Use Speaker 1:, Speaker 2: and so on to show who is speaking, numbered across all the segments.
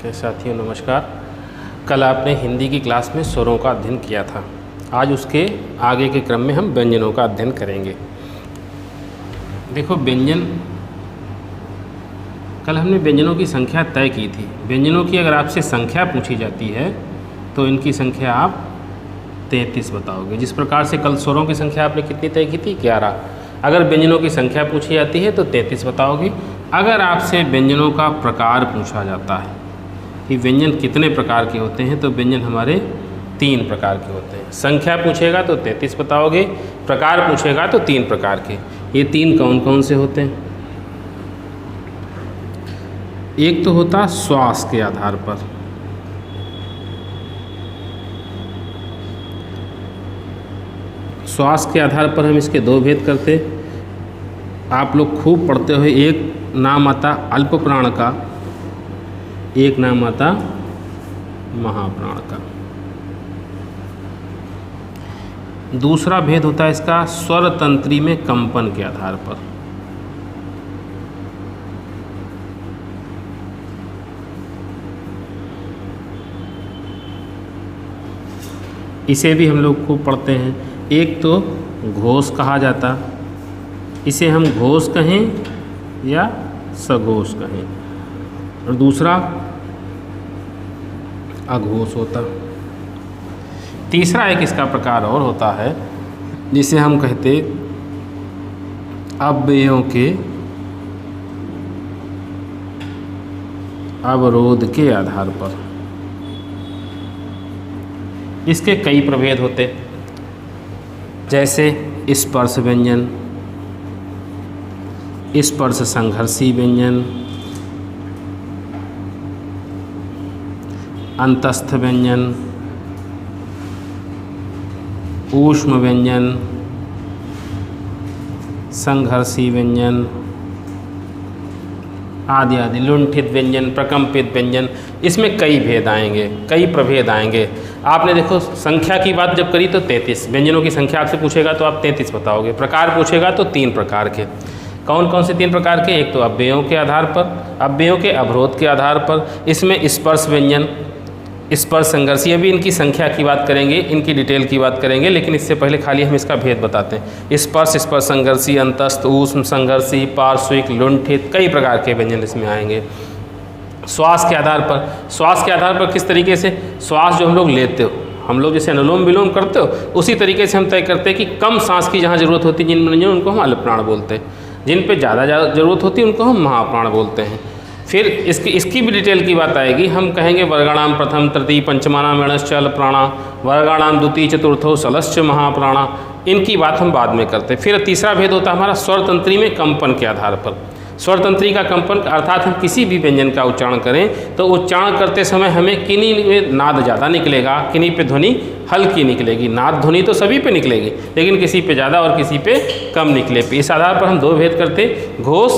Speaker 1: तो साथियों नमस्कार। कल आपने हिंदी की क्लास में स्वरों का अध्ययन किया था। आज उसके आगे के क्रम में हम व्यंजनों का अध्ययन करेंगे। देखो व्यंजन, कल हमने व्यंजनों की संख्या तय की थी। व्यंजनों की अगर आपसे संख्या पूछी जाती है तो इनकी संख्या आप 33 बताओगे। जिस प्रकार से कल स्वरों की संख्या आपने कितनी तय की थी, 11। अगर व्यंजनों की संख्या पूछी जाती है तो 33 बताओगे। अगर आपसे व्यंजनों का प्रकार पूछा जाता है कि व्यंजन कितने प्रकार के होते हैं, तो व्यंजन हमारे 3 प्रकार के होते हैं। संख्या पूछेगा तो 33 बताओगे, प्रकार पूछेगा तो 3 प्रकार के। ये 3 कौन कौन से होते हैं? एक तो होता श्वास के आधार पर, श्वास के आधार पर हम इसके 2 भेद करते। आप लोग खूब पढ़ते हुए, एक नाम आता अल्प प्राण का, एक नाम आता महाप्राण का। दूसरा भेद होता है इसका स्वर तंत्री में कंपन के आधार पर। इसे भी हम लोग खूब पढ़ते हैं। एक तो घोष कहा जाता, इसे हम घोष कहें या सघोष कहें, और दूसरा अघोष होता। तीसरा एक इसका प्रकार और होता है जिसे हम कहते अव्ययों के अवरोध के आधार पर। इसके कई प्रभेद होते, जैसे स्पर्श व्यंजन, स्पर्श संघर्षी व्यंजन, अंतस्थ व्यंजन, ऊष्म व्यंजन, संघर्षी व्यंजन आदि आदि, लुंठित व्यंजन, प्रकंपित व्यंजन। इसमें कई भेद आएंगे, कई प्रभेद आएंगे। आपने देखो संख्या की बात जब करी तो 33 व्यंजनों की संख्या आपसे पूछेगा तो आप 33 बताओगे। प्रकार पूछेगा तो 3 प्रकार के। कौन कौन से 3 प्रकार के? एक तो अव्ययों के आधार पर, अव्ययों के अवरोध के आधार पर। इसमें स्पर्श व्यंजन, स्पर्श संघर्षी, अभी इनकी संख्या की बात करेंगे, इनकी डिटेल की बात करेंगे, लेकिन इससे पहले खाली हम इसका भेद बताते हैं। स्पर्श, स्पर्श संघर्षी, अंतस्थ, ऊष्म संघर्षी, पार्श्विक, लुंठित, कई प्रकार के व्यंजन इसमें आएंगे। श्वास के आधार पर, श्वास के आधार पर किस तरीके से? श्वास जो हम लोग लेते हो, हम लोग जैसे अनुलोम विलोम करते हो, उसी तरीके से हम तय करते हैं कि कम सांस की जहाँ जरूरत होती है जिन व्यंजनों, उनको हम अल्प प्राण बोलते हैं। जिन पे ज़्यादा जरूरत होती है उनको हम महाप्राण बोलते हैं। फिर इसकी भी डिटेल की बात आएगी। हम कहेंगे वर्गाणाम प्रथम तृतीय पंचमानाम एणश्च अल्प प्राणा, वर्गाणाम द्वितीय चतुर्थो षलश्च महाप्राणा। इनकी बात हम बाद में करते हैं। फिर तीसरा भेद होता है हमारा स्वर तंत्री में कंपन के आधार पर। स्वर तंत्री का कंपन अर्थात हम किसी भी व्यंजन का उच्चारण करें तो उच्चारण करते समय हमें किन्हीं में नाद ज़्यादा निकलेगा, किन्हीं पे ध्वनि हल्की निकलेगी। नाद ध्वनि तो सभी पे निकलेगी, लेकिन किसी पे ज़्यादा और किसी पे कम निकले। इस आधार पर हम 2 भेद करते, घोष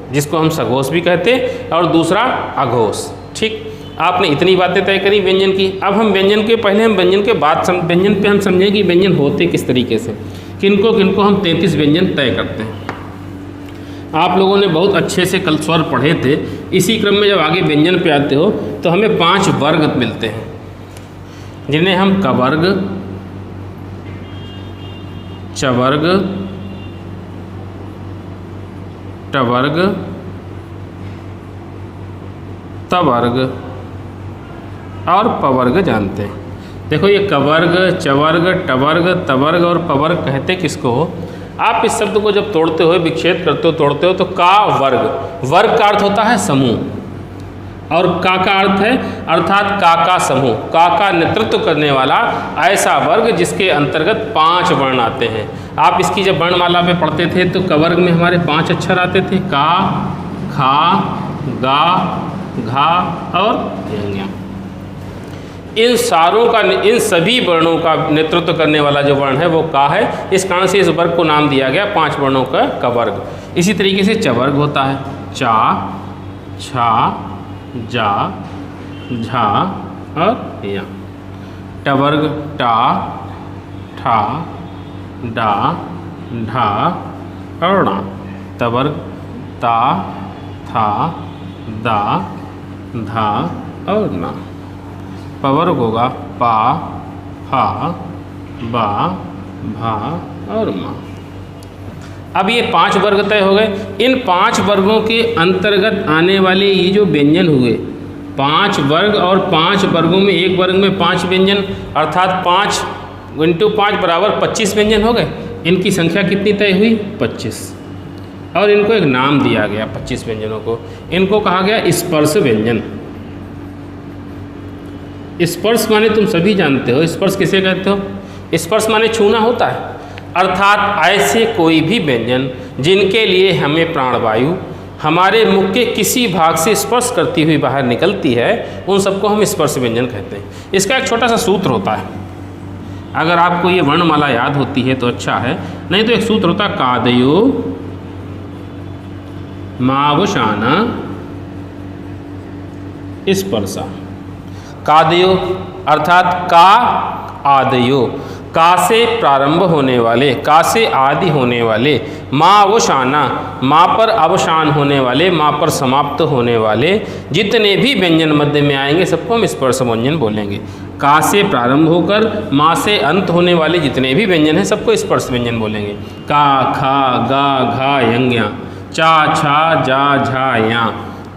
Speaker 1: जिसको हम सघोष भी कहते, और दूसरा अघोष। ठीक, आपने इतनी बातें तय करी व्यंजन की। अब हम व्यंजन के पहले, हम व्यंजन के बाद व्यंजन पे हम समझें कि व्यंजन होते किस तरीके से, किनको किनको हम 33 व्यंजन तय करते हैं। आप लोगों ने बहुत अच्छे से कल स्वर पढ़े थे। इसी क्रम में जब आगे व्यंजन पे आते हो तो हमें 5 वर्ग मिलते हैं, जिन्हें हम कवर्ग, चवर्ग, टवर्ग, तवर्ग और पवर्ग जानते हैं। देखो ये कवर्ग, चवर्ग, टवर्ग, तवर्ग और पवर्ग कहते किसको हो? आप इस शब्द को जब तोड़ते हो, विच्छेद करते हो, तोड़ते हो तो का वर्ग, वर्ग का अर्थ होता है समूह, और का अर्थ है अर्थात का समूह, का नेतृत्व करने वाला ऐसा वर्ग जिसके अंतर्गत 5 वर्ण आते हैं। आप इसकी जब वर्णमाला में पढ़ते थे तो कवर्ग में हमारे 5 अक्षर आते थे, का, खा, गा, घा और यंज्ञ। इन सारों का, इन सभी वर्णों का नेतृत्व करने वाला जो वर्ण है वो का है। इस कारण से इस वर्ग को नाम दिया गया 5 वर्णों का कवर्ग। इसी तरीके से चवर्ग होता है, चा, छा, जा, झा और या। टवर्ग टा, ठा, डा, ढा और णा। तवर्ग ता, था, दा, धा और ना। पवर्ग होगा पा, फा, बा, भा और मा। अब ये 5 वर्ग तय हो गए। इन 5 वर्गों के अंतर्गत आने वाले ये जो व्यंजन हुए, 5 वर्ग और 5 वर्गों में एक वर्ग में 5 व्यंजन, अर्थात 5 × 5 बराबर 25 व्यंजन हो गए। इनकी संख्या कितनी तय हुई? 25। और इनको एक नाम दिया गया 25 व्यंजनों को। इनको कहा गया स्पर्श व्यंजन। स्पर्श माने तुम सभी जानते हो, स्पर्श किसे कहते हो? स्पर्श माने छूना होता है, अर्थात ऐसे कोई भी व्यंजन जिनके लिए हमें प्राणवायु हमारे मुख के किसी भाग से स्पर्श करती हुई बाहर निकलती है, उन सबको हम स्पर्श व्यंजन कहते हैं। इसका एक छोटा सा सूत्र होता है, अगर आपको ये वर्णमाला याद होती है तो अच्छा है, नहीं तो एक सूत्र होता है कादयो मावशाना स्पर्शा। कादयो अर्थात का आदयो, का से प्रारंभ होने वाले, का से आदि होने वाले, मावशाना माँ पर अवसान होने वाले, माँ पर समाप्त होने वाले जितने भी व्यंजन मध्य में आएंगे सबको हम स्पर्श व्यंजन बोलेंगे। का से प्रारंभ होकर माँ से अंत होने वाले जितने भी व्यंजन हैं सबको स्पर्श व्यंजन बोलेंगे। का, खा, गा, घा, यंग्या, चा, छा, जा, झा, या,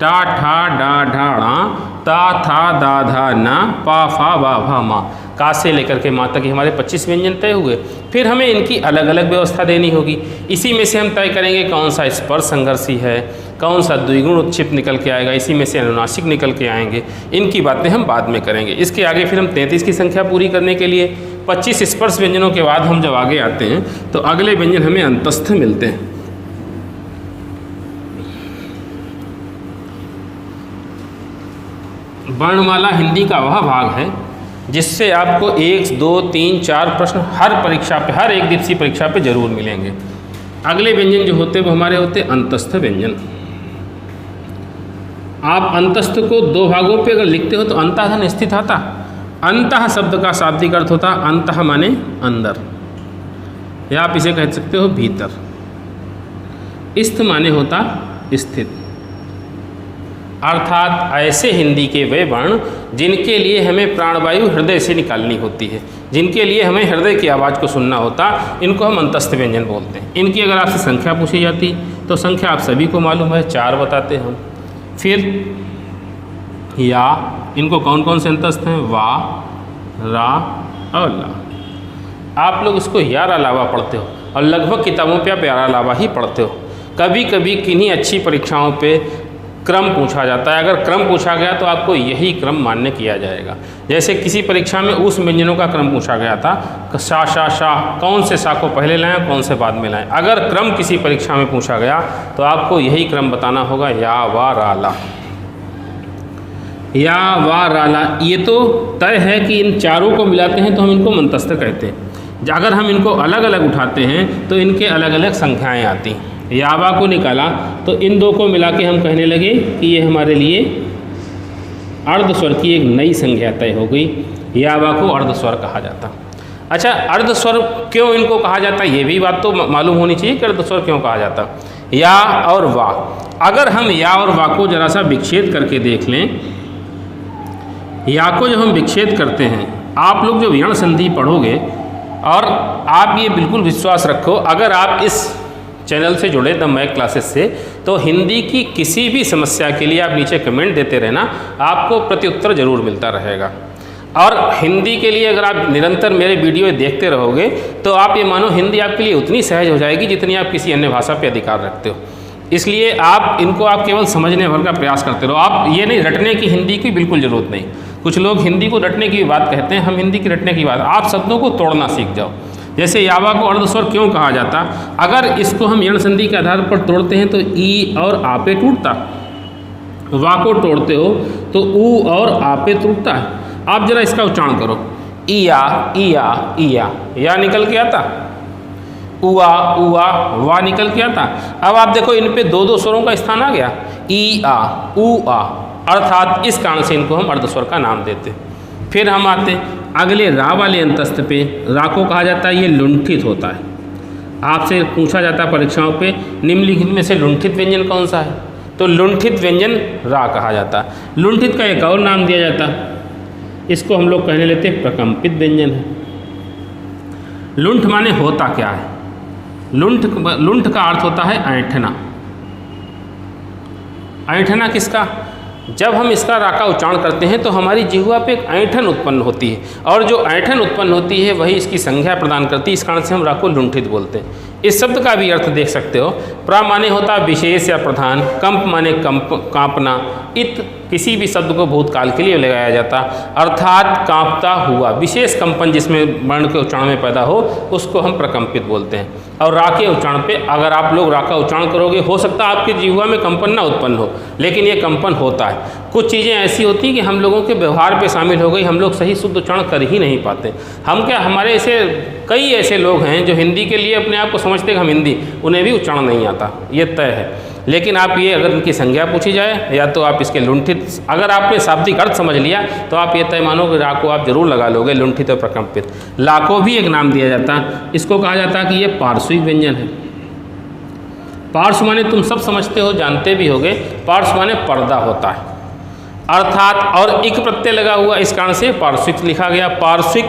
Speaker 1: टा, ठा, डा, ढा, णा, ता, था, दा, धा, ना, पा, फा, बा, भा, मा। का से लेकर के माँ तक हमारे 25 व्यंजन तय हुए। फिर हमें इनकी अलग अलग व्यवस्था देनी होगी। इसी में से हम तय करेंगे कौन सा स्पर्श संघर्षी है, कौन सा द्विगुण उत्क्षिप्त निकल के आएगा, इसी में से अनुनासिक निकल के आएंगे। इनकी बातें हम बाद में करेंगे। इसके आगे फिर हम 33 की संख्या पूरी करने के लिए 25 स्पर्श व्यंजनों के बाद हम जब आगे आते हैं तो अगले व्यंजन हमें अंतस्थ मिलते हैं। वर्णमाला हिंदी का वह भाग है जिससे आपको 1, 2, 3, 4 प्रश्न हर परीक्षा पे, हर एक दिवसीय परीक्षा पे जरूर मिलेंगे। अगले व्यंजन जो होते हैं वो हमारे होते हैं अंतस्थ व्यंजन। आप अंतस्थ को 2 भागों पे अगर लिखते हो तो अंतः धन स्थित आता। अंतः शब्द का शाब्दिक अर्थ होता अंतः माने अंदर, या आप इसे कह सकते हो भीतर। स्थ माने होता स्थित, अर्थात ऐसे हिंदी के वे वर्ण जिनके लिए हमें प्राणवायु हृदय से निकालनी होती है, जिनके लिए हमें हृदय की आवाज़ को सुनना होता, इनको हम अंतस्थ व्यंजन बोलते हैं। इनकी अगर आपसे संख्या पूछी जाती तो संख्या आप सभी को मालूम है, 4 बताते हम। फिर या, इनको कौन कौन से अंतस्थ हैं? वा, रा और ला। आप लोग इसको या रा लावा पढ़ते हो और लगभग किताबों पे आप या रा लावा ही पढ़ते हो। कभी कभी किन्हीं अच्छी परीक्षाओं पे क्रम पूछा जाता है, अगर क्रम पूछा गया तो आपको यही क्रम मान्य किया जाएगा। जैसे किसी परीक्षा में उस व्यंजनों का क्रम पूछा गया था, शा, शा, शाह, कौन से शाह को पहले लाएं, कौन से बाद में लाएं। अगर क्रम किसी परीक्षा में पूछा गया तो आपको यही क्रम बताना होगा, या, वा, रा, ला। या, वा, रा, ला, ये तो तय है कि इन चारों को मिलाते हैं तो हम इनको मंतस्थ कहते हैं। अगर हम इनको अलग अलग उठाते हैं तो इनके अलग अलग संख्याएँ आती हैं। यावा को निकाला तो इन 2 को मिला के हम कहने लगे कि ये हमारे लिए अर्धस्वर की एक नई संख्या तय हो गई। यावा को अर्धस्वर कहा जाता। अच्छा, अर्धस्वर क्यों इनको कहा जाता, ये भी बात तो मालूम होनी चाहिए कि अर्धस्वर क्यों कहा जाता। या और वा, अगर हम या और वा को जरा सा विच्छेद करके देख लें, या को जब हम विच्छेद करते हैं, आप लोग जब यण संधि पढ़ोगे, और आप ये बिल्कुल विश्वास रखो, अगर आप इस चैनल से जुड़े द मैक क्लासेस से, तो हिंदी की किसी भी समस्या के लिए आप नीचे कमेंट देते रहना, आपको प्रत्युत्तर जरूर मिलता रहेगा। और हिंदी के लिए अगर आप निरंतर मेरे वीडियो देखते रहोगे तो आप ये मानो हिंदी आपके लिए उतनी सहज हो जाएगी जितनी आप किसी अन्य भाषा पे अधिकार रखते हो। इसलिए आप इनको आप केवल समझने भर का प्रयास करते रहो। आप ये नहीं, रटने की हिंदी की बिल्कुल ज़रूरत नहीं। कुछ लोग हिंदी को रटने की बात कहते हैं, हम हिंदी की रटने की बात, आप शब्दों को तोड़ना सीख जाओ। जैसे यावा को अर्धस्वर क्यों कहा जाता, अगर इसको हम यण संधि के आधार पर तोड़ते हैं तो ई और आ पे टूटता, वा को तोड़ते हो तो ऊ और आ पे टूटता है। आप जरा इसका उच्चारण करो, ईया ईया ईया, या निकल के आता, उआ उआ, वा निकल के आता। अब आप देखो इन पे 2-2 स्वरों का स्थान आ गया, ई आ ऊ आ, अर्थात इस कारण से इनको हम अर्धस्वर का नाम देते। फिर हम आते अगले रा वाले अंतस्थ पे। रा को कहा जाता है ये लुंठित होता है। आपसे पूछा जाता है परीक्षाओं पे, निम्नलिखित में से लुंठित व्यंजन कौन सा है? तो लुंठित व्यंजन रा कहा जाता है। लुंठित का एक और नाम दिया जाता है, इसको हम लोग कहने लेते हैं प्रकंपित व्यंजन है। लुंठ माने होता क्या है? लुंठ का अर्थ होता है ऐंठना। ऐंठना किसका? जब हम इसका रा का उच्चारण करते हैं तो हमारी जिह्वा पे एक ऐंठन उत्पन्न होती है, और जो ऐंठन उत्पन्न होती है वही इसकी संज्ञा प्रदान करती है। इस कारण से हम रा को लुंठित बोलते हैं। इस शब्द का भी अर्थ देख सकते हो। प्रा माने होता विशेष या प्रधान, कंप माने कांपना, इत किसी भी शब्द को भूतकाल के लिए लगाया जाता, अर्थात कांपता हुआ। विशेष कंपन जिसमें वर्ण के उच्चारण में पैदा हो उसको हम प्रकंपित बोलते हैं। और रा के उच्चारण पे अगर आप लोग रा का उच्चारण करोगे, हो सकता है आपकी जिह्वा में कंपन ना उत्पन्न हो, लेकिन ये कंपन होता है। कुछ चीज़ें ऐसी होती हैं कि हम लोगों के व्यवहार पे शामिल हो गई, हम लोग सही शुद्ध उच्चारण कर ही नहीं पाते। हम क्या, हमारे ऐसे कई ऐसे लोग हैं जो हिंदी के लिए अपने आप को समझते हैं हम हिंदी, उन्हें भी उच्चारण नहीं आता, ये तय है। लेकिन आप ये अगर इनकी संज्ञा पूछी जाए या तो आप इसके लुंठित, अगर आपने शाब्दिक अर्थ समझ लिया तो आप ये तय मानो कि रा को आप जरूर लगा लोगे, लुंठित और प्रकंपित। ला को भी एक नाम दिया जाता है, इसको कहा जाता है कि ये पार्श्विक व्यंजन है। पार्श्व माने तुम सब समझते हो, जानते भी होगे, पार्श्व माने पर्दा होता है अर्थात, और इक प्रत्यय लगा हुआ, इस कारण से पार्श्विक लिखा गया। पार्श्विक,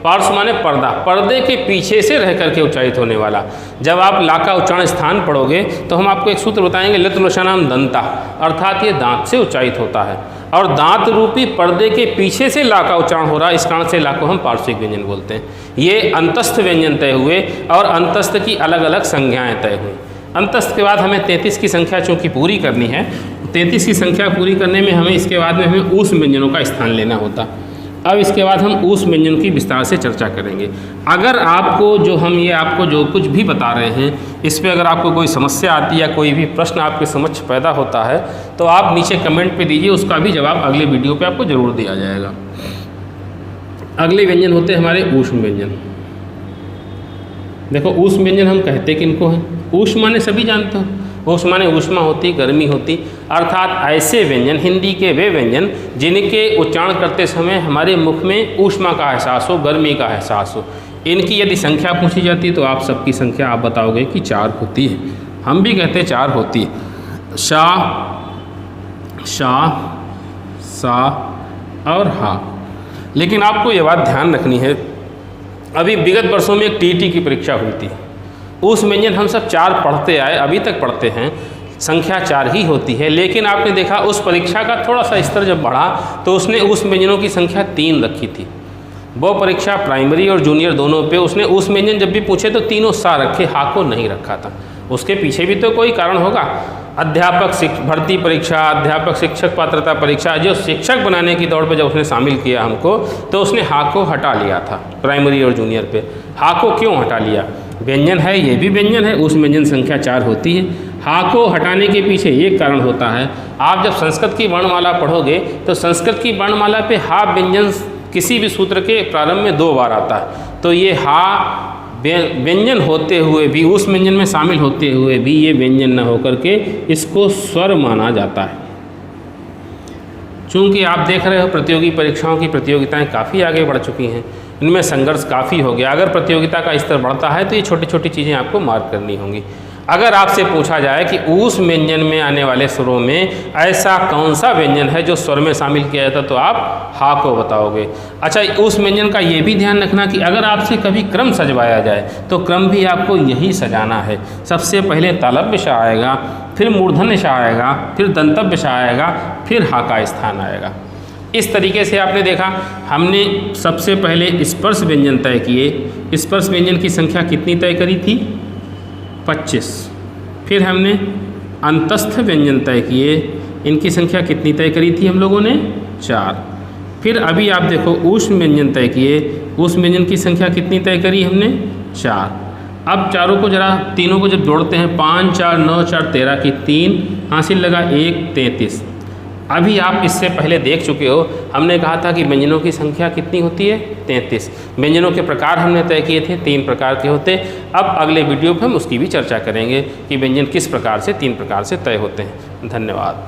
Speaker 1: पार्श्व माने पर्दा, पर्दे के पीछे से रह करके उच्चारित होने वाला। जब आप ला का उच्चारण स्थान पढ़ोगे तो हम आपको एक सूत्र बताएंगे, लतुलशानाम दंता, अर्थात ये दांत से उच्चारित होता है, और दांत रूपी पर्दे के पीछे से ला का उच्चारण हो रहा है, इस कारण से ला को हम पार्श्विक व्यंजन बोलते हैं। ये अंतस्थ व्यंजन तय हुए और अंतस्थ की अलग अलग संज्ञाएँ तय हुई। अंतस्थ के बाद हमें 33 की संख्या चूँकि पूरी करनी है, 33 की संख्या पूरी करने में हमें इसके बाद में हमें ऊष्म व्यंजनों का स्थान लेना होता। अब इसके बाद हम ऊष्म व्यंजन की विस्तार से चर्चा करेंगे। अगर आपको जो हम ये आपको जो कुछ भी बता रहे हैं इस पर अगर आपको कोई समस्या आती है या कोई भी प्रश्न आपके समक्ष पैदा होता है तो आप नीचे कमेंट पे दीजिए, उसका भी जवाब अगले वीडियो पे आपको ज़रूर दिया जाएगा। अगले व्यंजन होते हैं हमारे ऊष्म व्यंजन। देखो ऊष्म व्यंजन हम कहते किनको हैं? ऊष्म माने सभी जानते हो, ऊष्म माने ऊष्मा होती, गर्मी होती, अर्थात ऐसे व्यंजन, हिंदी के वे व्यंजन जिनके उच्चारण करते समय हमारे मुख में ऊष्मा का एहसास हो, गर्मी का एहसास हो। इनकी यदि संख्या पूछी जाती तो आप सबकी संख्या आप बताओगे कि 4 होती है। हम भी कहते हैं 4 होती है। शा, शा, सा और हा। लेकिन आपको ये बात ध्यान रखनी है, अभी विगत वर्षों में एक टीटी की परीक्षा हुई थी, उस व्यंजन हम सब 4 पढ़ते आए, अभी तक पढ़ते हैं, संख्या 4 ही होती है। लेकिन आपने देखा उस परीक्षा का थोड़ा सा स्तर जब बढ़ा तो उसने उस व्यंजनों की संख्या 3 रखी थी। वो परीक्षा प्राइमरी और जूनियर दोनों पे उसने उस व्यंजन जब भी पूछे तो तीनों सा रखे, हा को नहीं रखा था। उसके पीछे भी तो कोई कारण होगा। अध्यापक भर्ती परीक्षा, अध्यापक शिक्षक पात्रता परीक्षा, जो शिक्षक बनाने की दौड़ पे जब उसने शामिल किया हमको तो उसने हा को हटा लिया था प्राइमरी और जूनियर पे। हा को क्यों हटा लिया? व्यंजन है, ये भी व्यंजन है, उस व्यंजन संख्या 4 होती है। हा को हटाने के पीछे एक कारण होता है, आप जब संस्कृत की वर्णमाला पढ़ोगे तो संस्कृत की वर्णमाला पे हा व्यंजन किसी भी सूत्र के प्रारंभ में 2 बार आता है। तो ये हा व्यंजन होते हुए भी, उस व्यंजन में शामिल होते हुए भी ये व्यंजन न होकर के इसको स्वर माना जाता है। चूँकि आप देख रहे हो प्रतियोगी परीक्षाओं की प्रतियोगिताएं काफ़ी आगे बढ़ चुकी हैं, इनमें संघर्ष काफ़ी हो गया। अगर प्रतियोगिता का स्तर बढ़ता है तो ये छोटी छोटी चीज़ें आपको मार्क करनी होंगी। अगर आपसे पूछा जाए कि उस व्यंजन में आने वाले स्वरों में ऐसा कौन सा व्यंजन है जो स्वर में शामिल किया जाता, तो आप हा को बताओगे। अच्छा, उस व्यंजन का ये भी ध्यान रखना कि अगर आपसे कभी क्रम सजवाया जाए तो क्रम भी आपको यही सजाना है। सबसे पहले तालव्य श आएगा, फिर मूर्धन्य श आएगा, फिर दंतव्य श आएगा, फिर हा का स्थान आएगा। इस तरीके से आपने देखा, हमने सबसे पहले स्पर्श व्यंजन तय किए। स्पर्श व्यंजन की संख्या कितनी तय करी थी? 25। फिर हमने अंतस्थ व्यंजन तय किए, इनकी संख्या कितनी तय करी थी हम लोगों ने? 4। फिर अभी आप देखो ऊष्म व्यंजन तय किए, ऊष्म व्यंजन की संख्या कितनी तय करी हमने? 4। अब चारों को जरा, तीनों को जब जोड़ते हैं, 5 4 9 4 13 की 3 हासिल लगा 1 33। अभी आप इससे पहले देख चुके हो, हमने कहा था कि व्यंजनों की संख्या कितनी होती है? 33। व्यंजनों के प्रकार हमने तय किए थे, 3 प्रकार के होते। अब अगले वीडियो में हम उसकी भी चर्चा करेंगे कि व्यंजन किस प्रकार से 3 प्रकार से तय होते हैं। धन्यवाद।